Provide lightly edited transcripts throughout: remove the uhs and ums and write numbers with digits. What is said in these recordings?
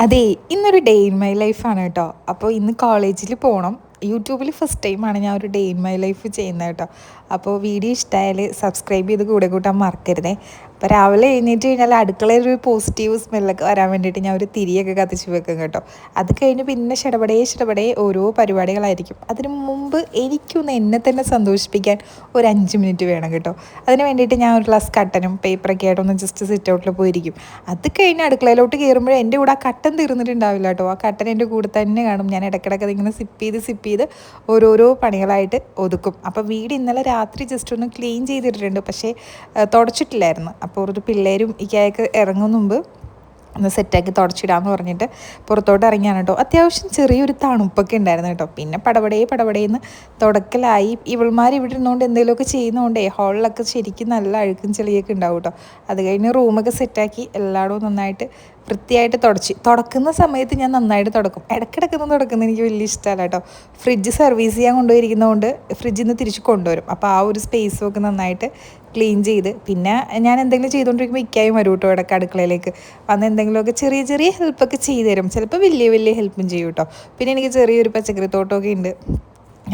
അതെ, ഇന്നൊരു day in my ലൈഫാണ് കേട്ടോ. അപ്പോൾ ഇന്ന് കോളേജിൽ പോകണം. യൂട്യൂബിൽ ഫസ്റ്റ് ടൈമാണ് ഞാൻ ഒരു ഡേ ഇൻ മൈ ലൈഫ് ചെയ്യുന്നത് കേട്ടോ. അപ്പോൾ വീഡിയോ ഇഷ്ടമായാൽ സബ്സ്ക്രൈബ് ചെയ്ത് കൂടെ കൂട്ടാൻ മറക്കരുതേ. അപ്പോൾ രാവിലെ എഴുന്നേറ്റ് കഴിഞ്ഞാൽ അടുക്കളയിൽ ഒരു പോസിറ്റീവ് സ്മെല്ലൊക്കെ വരാൻ വേണ്ടിയിട്ട് ഞാൻ ഒരു തിരിയൊക്കെ കത്തിച്ച് വെക്കും കേട്ടോ. അത് കഴിഞ്ഞ് പിന്നെ ശടപടേ ഓരോ പരിപാടികളായിരിക്കും. അതിന് മുമ്പ് എനിക്കൊന്ന് എന്നെ തന്നെ സന്തോഷിപ്പിക്കാൻ ഒരു 5 മിനിറ്റ് വേണം കേട്ടോ. അതിന് വേണ്ടിയിട്ട് ഞാൻ ഒരു ഗ്ലാസ് കട്ടനും പേപ്പറൊക്കെ ആയിട്ടൊന്ന് ജസ്റ്റ് സിറ്റ് ഔട്ടിൽ പോയിരിക്കും. അത് കഴിഞ്ഞ് അടുക്കളയിലോട്ട് കയറുമ്പോഴേ എൻ്റെ കൂടെ ആ കട്ടൻ തീർന്നിട്ടുണ്ടാവില്ല കേട്ടോ. ആ കട്ടൻ എൻ്റെ കൂടെ തന്നെ കാണും. ഞാൻ ഇടയ്ക്കിടയ്ക്ക് അതിങ്ങനെ സിപ്പ് ചെയ്ത് ഓരോരോ പണികളായിട്ട് ഒതുക്കും. അപ്പോൾ വീട് ഇന്നലെ രാത്രി ജസ്റ്റ് ഒന്ന് ക്ലീൻ ചെയ്തിട്ടിട്ടുണ്ട്, പക്ഷേ തുടച്ചിട്ടില്ലായിരുന്നു. അപ്പോൾ ഒരു പിള്ളേരും ഇക്കായൊക്കെ ഇറങ്ങും മുമ്പ് ഒന്ന് സെറ്റാക്കി തുടച്ചിടാമെന്ന് പറഞ്ഞിട്ട് പുറത്തോട്ട് ഇറങ്ങിയാണ് കേട്ടോ. അത്യാവശ്യം ചെറിയൊരു തണുപ്പൊക്കെ ഉണ്ടായിരുന്നു കേട്ടോ. പിന്നെ പടപടേന്ന് തുടക്കലായി. ഇവൾമാർ ഇവിടെ ഇരുന്നുകൊണ്ട് എന്തെങ്കിലുമൊക്കെ ചെയ്യുന്നതുകൊണ്ടേ ഹാളിലൊക്കെ ശരിക്കും നല്ല അഴുക്കും ചെളിയൊക്കെ ഉണ്ടാവും കേട്ടോ. അത് കഴിഞ്ഞ് റൂമൊക്കെ സെറ്റാക്കി എല്ലായിടവും നന്നായിട്ട് വൃത്തിയായിട്ട് തുടക്കുന്ന സമയത്ത് ഞാൻ നന്നായിട്ട് തുടക്കും. ഇടയ്ക്കിടയ്ക്കൊന്നും തുടക്കുന്നത് എനിക്ക് വലിയ ഇഷ്ടമല്ല കേട്ടോ. ഫ്രിഡ്ജ് സർവീസ് ചെയ്യാൻ കൊണ്ടുപോയിരിക്കുന്നതുകൊണ്ട് ഫ്രിഡ്ജിൽ നിന്ന് തിരിച്ച് കൊണ്ടുവരും. അപ്പോൾ ആ ഒരു സ്പേസും ഒക്കെ നന്നായിട്ട് ക്ലീൻ ചെയ്ത് പിന്നെ ഞാൻ എന്തെങ്കിലും ചെയ്തുകൊണ്ടിരിക്കുമ്പോൾ ഇക്കായും വരും കേട്ടോ ഇടയ്ക്ക് അടുക്കളയിലേക്ക് വന്ന് എന്തെങ്കിലുമൊക്കെ ചെറിയ ഹെൽപ്പൊക്കെ ചെയ്തു തരും. ചിലപ്പോൾ വലിയ ഹെൽപ്പും ചെയ്യും കേട്ടോ. പിന്നെ എനിക്ക് ചെറിയൊരു പച്ചക്കറി തോട്ടമൊക്കെ ഉണ്ട്.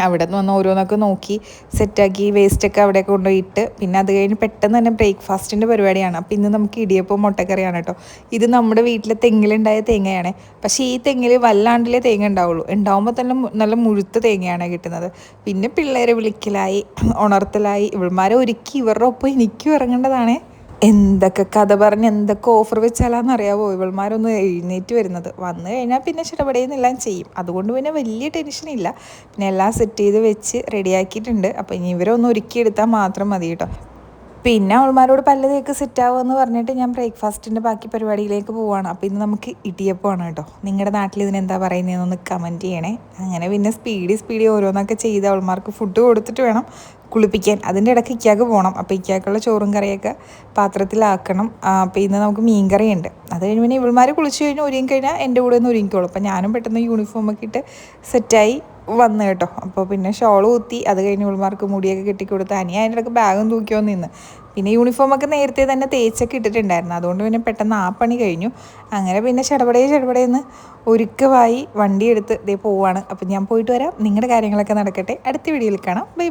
അവിടെ നിന്ന് വന്ന് ഓരോന്നൊക്കെ നോക്കി സെറ്റാക്കി വേസ്റ്റൊക്കെ അവിടെയൊക്കെ കൊണ്ടുപോയിട്ട് പിന്നെ അത് കഴിഞ്ഞ് പെട്ടെന്ന് തന്നെ ബ്രേക്ക്ഫാസ്റ്റിൻ്റെ പരിപാടിയാണ്. അപ്പോൾ ഇന്ന് നമുക്ക് ഇടിയപ്പം മുട്ടക്കറിയാണ് കേട്ടോ. ഇത് നമ്മുടെ വീട്ടിലെ തെങ്ങിലുണ്ടായ തേങ്ങയാണ്. പക്ഷേ ഈ തെങ്ങിൽ വല്ലാണ്ടിലേ തേങ്ങ ഉണ്ടാവുള്ളൂ. ഉണ്ടാവുമ്പോൾ തന്നെ നല്ല മുഴുത്ത തേങ്ങയാണ് കിട്ടുന്നത്. പിന്നെ പിള്ളേരെ വിളിക്കലായി, ഉണർത്തലായി, ഇവൾമാരെ ഒരുക്കി ഇവരുടെ ഒപ്പം എനിക്കും ഇറങ്ങേണ്ടതാണേ. എന്തൊക്കെ കഥ പറഞ്ഞ് എന്തൊക്കെ ഓഫർ വെച്ചാലാണെന്നറിയാവോ ഇവൾമാരൊന്ന് എഴുന്നേറ്റ് വരുന്നത്. വന്നു കഴിഞ്ഞാൽ പിന്നെ ചിടപടയെന്നെല്ലാം ചെയ്യും. അതുകൊണ്ട് പിന്നെ വലിയ ടെൻഷനില്ല. പിന്നെ എല്ലാം സെറ്റ് ചെയ്ത് വെച്ച് റെഡിയാക്കിയിട്ടുണ്ട്. അപ്പോൾ ഇനി ഇവരെ ഒന്ന് ഒരുക്കിയെടുത്താൽ മാത്രം മതി കേട്ടോ. പിന്നെ അവൾമാരോട് പല്ല് തേക്ക് സെറ്റാവുമെന്ന് പറഞ്ഞിട്ട് ഞാൻ ബ്രേക്ക്ഫാസ്റ്റിൻ്റെ ബാക്കി പരിപാടിയിലേക്ക് പോവുകയാണ്. അപ്പോൾ ഇന്ന് നമുക്ക് ഇടിയപ്പമാണ് കേട്ടോ. നിങ്ങളുടെ നാട്ടിൽ ഇതിനെന്താ പറയുന്നതെന്നൊന്ന് കമൻറ്റ് ചെയ്യണേ. അങ്ങനെ പിന്നെ സ്പീഡി ഓരോന്നൊക്കെ ചെയ്ത് അവൾമാർക്ക് ഫുഡ് കൊടുത്തിട്ട് വേണം കുളിപ്പിക്കാൻ. അതിൻ്റെ ഇടയ്ക്ക് ഇക്കാക്ക് പോകണം. അപ്പോൾ ഇക്കാക്കുള്ള ചോറും കറിയൊക്കെ പാത്രത്തിലാക്കണം. അപ്പോൾ ഇന്ന് നമുക്ക് മീൻ കറിയുണ്ട്. അത് കഴിഞ്ഞ് പിന്നെ ഇവൾമാർ കുളിച്ച് കഴിഞ്ഞ് ഒരുങ്ങി കഴിഞ്ഞാൽ എൻ്റെ കൂടെ ഒന്ന് ഒരുങ്ങിക്കോളും. അപ്പോൾ ഞാനും പെട്ടെന്ന് യൂണിഫോമൊക്കെ ഇട്ട് സെറ്റായി വന്നു കേട്ടോ. അപ്പോൾ പിന്നെ ഷോൾ കുത്തി അത് കഴിഞ്ഞ് ഇവൾമാർക്ക് മുടിയൊക്കെ കെട്ടിക്കൊടുത്ത് അതിൻ്റെ ഇടയ്ക്ക് ബാഗും തൂക്കിയോ നിന്ന്. പിന്നെ യൂണിഫോമൊക്കെ നേരത്തെ തന്നെ തേച്ചൊക്കെ ഇട്ടിട്ടുണ്ടായിരുന്നു. അതുകൊണ്ട് പിന്നെ പെട്ടെന്ന് ആ പണി കഴിഞ്ഞു. അങ്ങനെ പിന്നെ ചടപടയെന്ന് ഒരുക്കമായി വണ്ടിയെടുത്ത് ഇതേ പോവാണ്. അപ്പോൾ ഞാൻ പോയിട്ട് വരാം. നിങ്ങളുടെ കാര്യങ്ങളൊക്കെ നടക്കട്ടെ. അടുത്ത വീഡിയോയിൽ കാണാം. ബൈ.